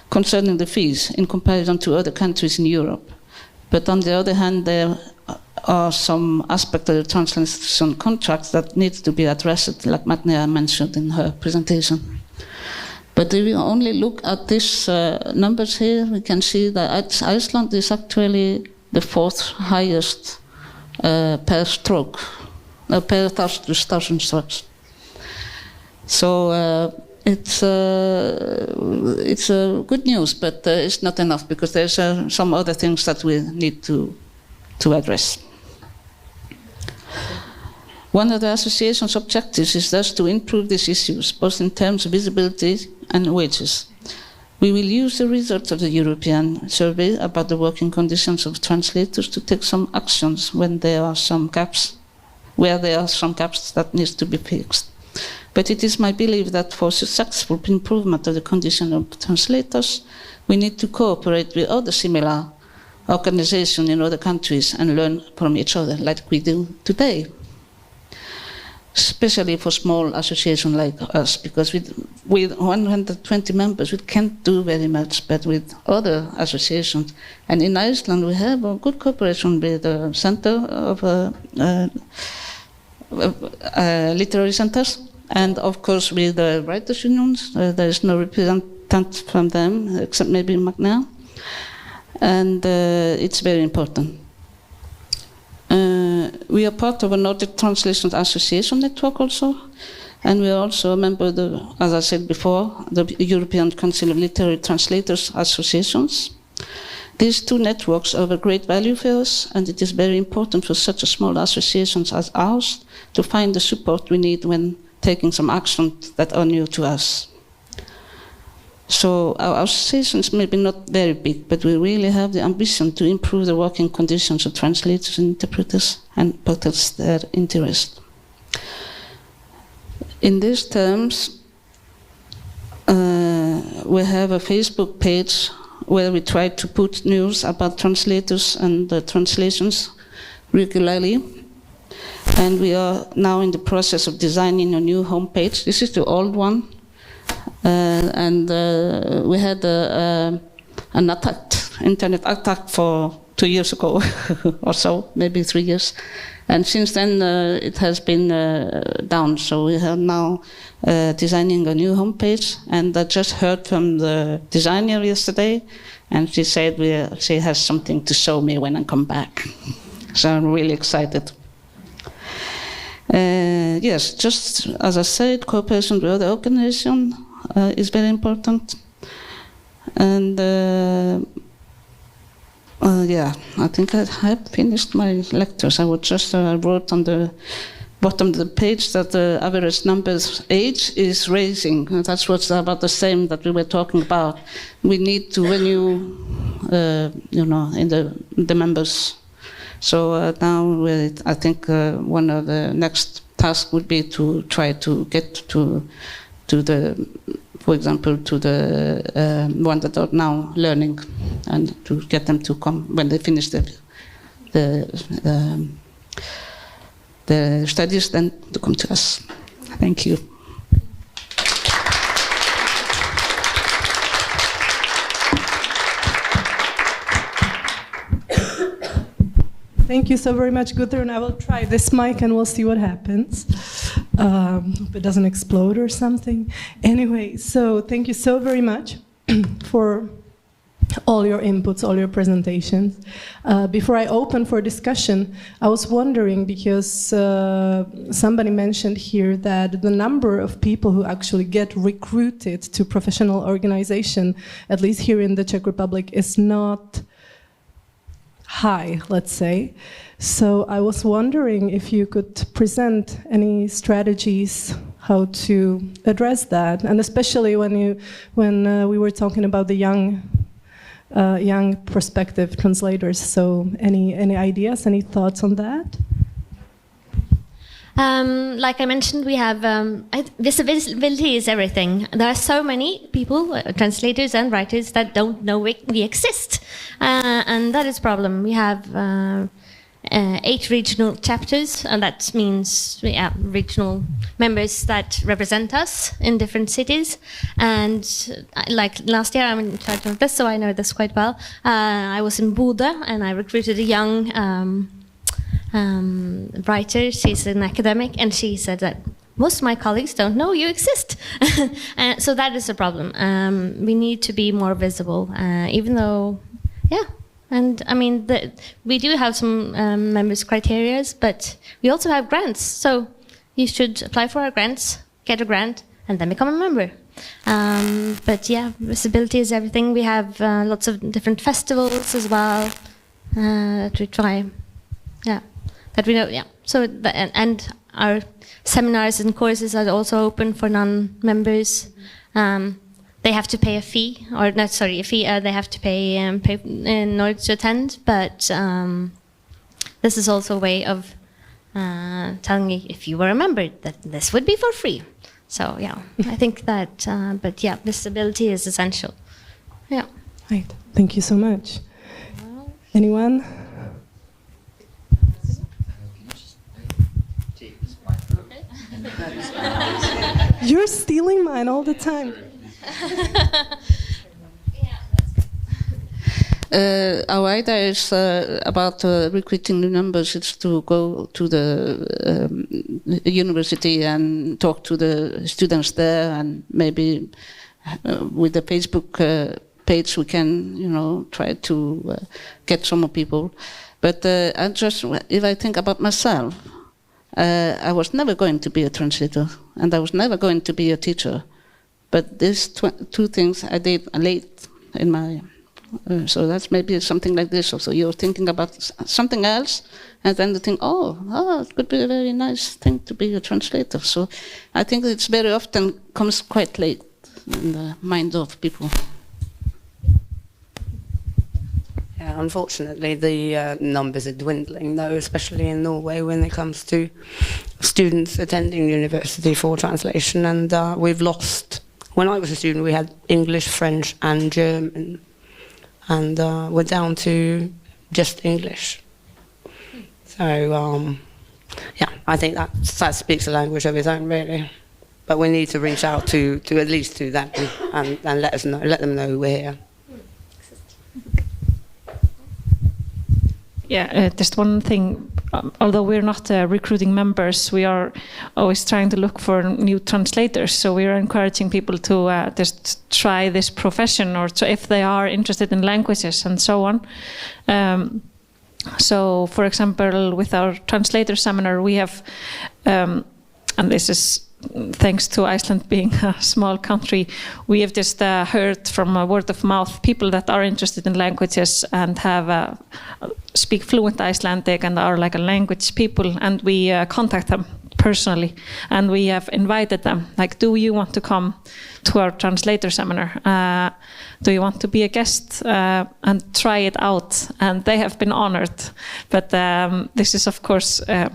concerning the fees in comparison to other countries in Europe. But on the other hand, there are some aspects of the translation contracts that need to be addressed, like Magnea mentioned in her presentation. But if we only look at these numbers here, we can see that Iceland is actually the fourth highest per stroke, per thousand strokes. So it's good news, but it's not enough because there's some other things that we need to address. One of the association's objectives is thus to improve these issues, both in terms of visibility and wages. We will use the results of the European survey about the working conditions of translators to take some actions when there are some gaps, that need to be fixed. But it is my belief that for successful improvement of the condition of translators, we need to cooperate with other similar organizations in other countries and learn from each other, like we do today. Especially for small associations like us, because with 120 members, we can't do very much, but with other associations. And in Iceland, we have a good cooperation with the Center of Literary Centers, and of course with the writers' unions. There is no representative from them, except maybe Magnea. And it's very important. We are part of a Nordic Translation Association network also, and we are also a member of the, as I said before, the European Council of Literary Translators Associations. These two networks are of great value for us, and it is very important for such a small associations as ours to find the support we need when taking some actions that are new to us. So our associations may be not very big, but we really have the ambition to improve the working conditions of translators and interpreters and protect their interest. In these terms, we have a Facebook page where we try to put news about translators and the translations regularly. And we are now in the process of designing a new homepage. This is the old one. We had an internet attack for 2 years ago or so, maybe 3 years. And since then it has been down. So we are now designing a new homepage. And I just heard from the designer yesterday, and she said she has something to show me when I come back. So I'm really excited. Yes, just as I said, cooperation with other organizations is very important. And yeah, I think I have finished my lectures. I would just wrote on the bottom of the page that the average numbers age is rising. And that's what's about the same that we were talking about. We need to renew, in the members. So now I think one of the next tasks would be to try to get to the, for example, to the one that are now learning, and to get them to come when they finish the studies, then to come to us. Thank you. Thank you so very much, Guðrún. I will try this mic and we'll see what happens. If it doesn't explode or something. Anyway, so thank you so very much for all your inputs, all your presentations. Before I open for discussion, I was wondering, because somebody mentioned here that the number of people who actually get recruited to professional organization, at least here in the Czech Republic, is not high, let's say. So I was wondering if you could present any strategies how to address that, and especially when we were talking about the young prospective translators. So any ideas, any thoughts on that? Like I mentioned, we have visibility is everything. There are so many people, translators and writers, that don't know we exist, and that is a problem. We have 8 regional chapters, and that means regional members that represent us in different cities. And like last year, I'm in charge of this, so I know this quite well. I was in Bodø, and I recruited a young writer. She's an academic, and she said that most of my colleagues don't know you exist. So that is a problem. We need to be more visible, even though, and I mean, we do have some members' criteria, but we also have grants. So you should apply for our grants, get a grant, and then become a member. But yeah, visibility is everything. We have lots of different festivals as well that we try. That we know, So, and our seminars and courses are also open for non-members. They have to pay a fee, they have to pay in order to attend. But this is also a way of telling you, if you were a member, that this would be for free. So I think that. But visibility is essential. Yeah. Right. Thank you so much. Anyone? You're stealing mine all the time. Our idea is about recruiting new members. It's to go to the university and talk to the students there, and maybe with the Facebook page we can, try to get some more people. But if I think about myself, I was never going to be a translator, and I was never going to be a teacher. But these 2 things I did late in my... so that's maybe something like this also. You're thinking about something else, and then you think, it could be a very nice thing to be a translator. So I think it's very often comes quite late in the mind of people. Yeah, unfortunately, the numbers are dwindling, though, especially in Norway when it comes to students attending university for translation. And we've lost... When I was a student, we had English, French, and German. And we're down to just English. So, I think that speaks a language of its own, really. But we need to reach out to at least to them and let them know we're here. Just one thing. Although we're not recruiting members, we are always trying to look for new translators. So we are encouraging people to just try this profession, or if they are interested in languages and so on. So, for example, with our Translator Seminar, we have, and this is thanks to Iceland being a small country, we have just heard from word of mouth people that are interested in languages and have speak fluent Icelandic and are like a language people, and we contact them personally, and we have invited them, like, do you want to come to our translator seminar? Do you want to be a guest and try it out? And they have been honored, but this is of course a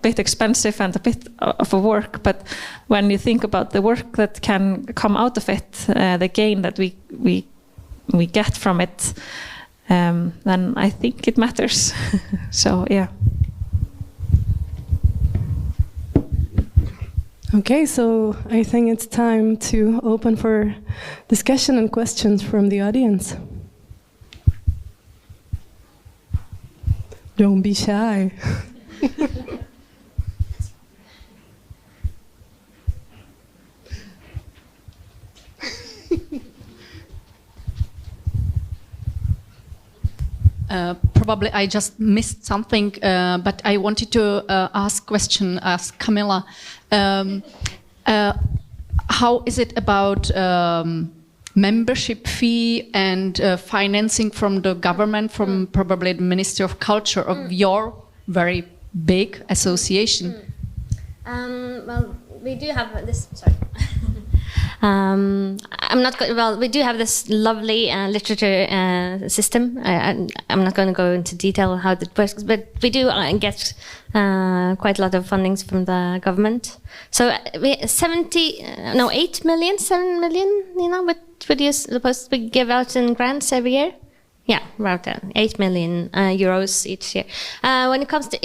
bit expensive and a bit of a work, but when you think about the work that can come out of it, the gain that we get from it, then I think it matters. So yeah. Okay, so I think it's time to open for discussion and questions from the audience. Don't be shy. Probably I just missed something, but I wanted to ask Camilla. How is it about membership fee and financing from the government, from probably the Ministry of Culture of your very big association? Well, we do have this. Sorry. We do have this lovely literature system. I'm not going to go into detail on how that works, but we do get quite a lot of fundings from the government. So we 8 million, 7 million, what you're supposed to give out in grants every year? Yeah, about 8 million euros each year. When it comes to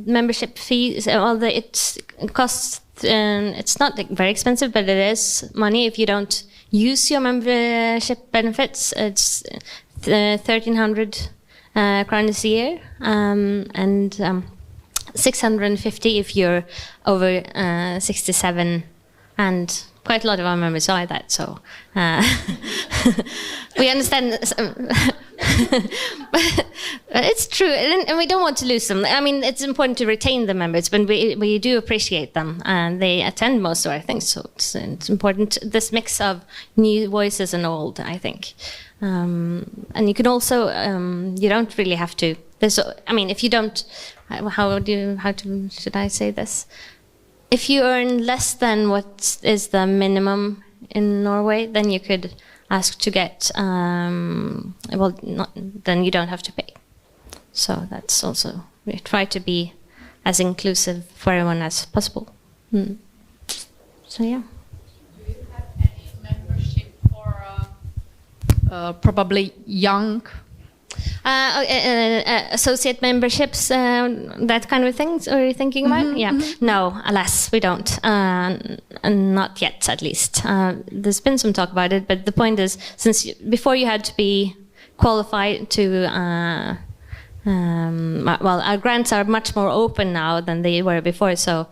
membership fees, it costs. It's not very expensive, but it is money if you don't use your membership benefits. It's 1,300 kronas a year, and 650 if you're over 67, and quite a lot of our members are like that. So we understand. But it's true, and we don't want to lose them. I mean, it's important to retain the members, but we do appreciate them, and they attend most of our things. So it's important, this mix of new voices and old, I think. And you can also, you don't really have to. If you don't, should I say this? If you earn less than what is the minimum in Norway, then you could ask to get, then you don't have to pay. So that's also, we try to be as inclusive for everyone as possible. So yeah. Do you have any membership for probably young? Associate memberships, that kind of things, are you thinking about? Yeah. No, alas, we don't. Not yet, at least. There's been some talk about it, but the point is, before you had to be qualified to, our grants are much more open now than they were before, so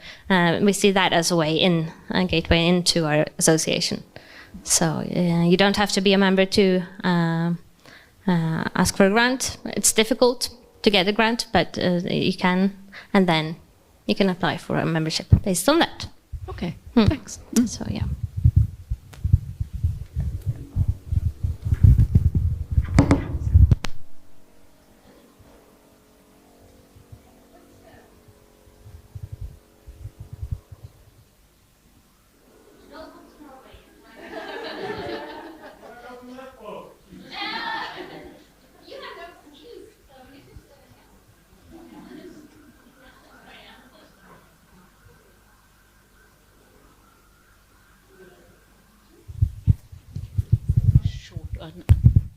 we see that as a way in, a gateway into our association. So you don't have to be a member to ask for a grant. It's difficult to get a grant, but you can, and then you can apply for a membership based on that. Okay, thanks. So yeah.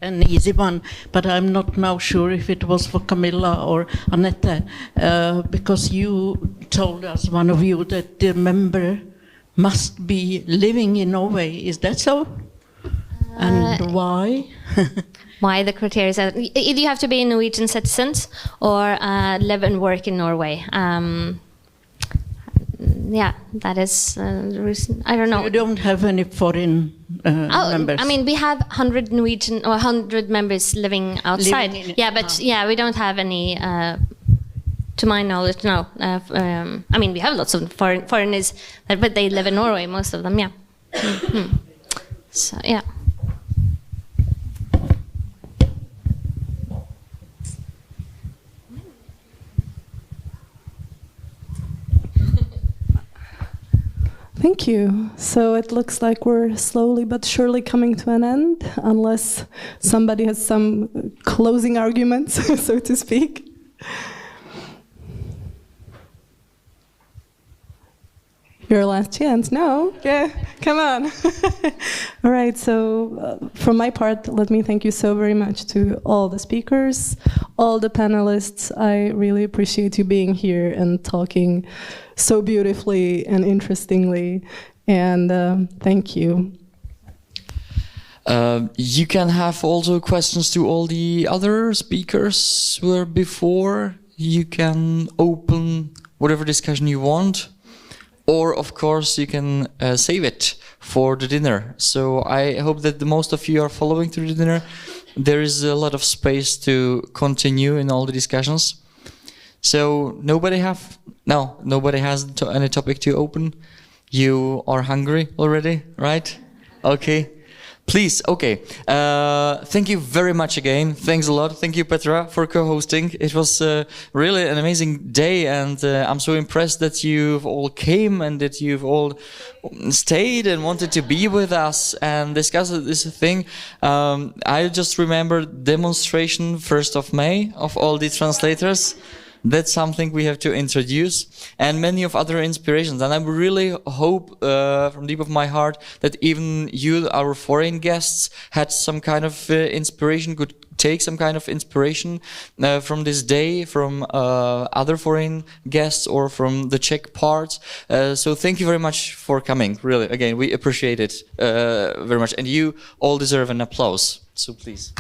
An easy one, but I'm not now sure if it was for Camilla or Annette, because you told us, one of you, that the member must be living in Norway. Is that so? And why? Why the criteria? Either you have to be a Norwegian citizen or live and work in Norway. Yeah, that is the reason. I don't know. So you don't have any foreign members? I mean, we have 100 Norwegian or 100 members living outside. We don't have any, to my knowledge, no. I mean, we have lots of foreigners, but they live in Norway, most of them, yeah. So, yeah. Thank you. So it looks like we're slowly but surely coming to an end, unless somebody has some closing arguments, so to speak. Your last chance. No? Yeah, come on. All right, so from my part, let me thank you so very much to all the speakers, all the panelists. I really appreciate you being here and talking so beautifully and interestingly, and thank you. You can have also questions to all the other speakers who were before. You can open whatever discussion you want. Or, of course, you can save it for the dinner. So I hope that the most of you are following through the dinner. There is a lot of space to continue in all the discussions. So nobody has any topic to open. You are hungry already, right? Okay. Please, okay. Thank you very much again. Thanks a lot. Thank you, Petra, for co-hosting. It was really an amazing day, and I'm so impressed that you've all came and that you've all stayed and wanted to be with us and discuss this thing. I just remember demonstration 1st of May of all the translators. That's something we have to introduce, and many of other inspirations. And I really hope from deep of my heart that even you, our foreign guests, had some kind of inspiration, could take some kind of inspiration from this day, from other foreign guests or from the Czech parts. So thank you very much for coming, really. Again, we appreciate it very much. And you all deserve an applause, so please.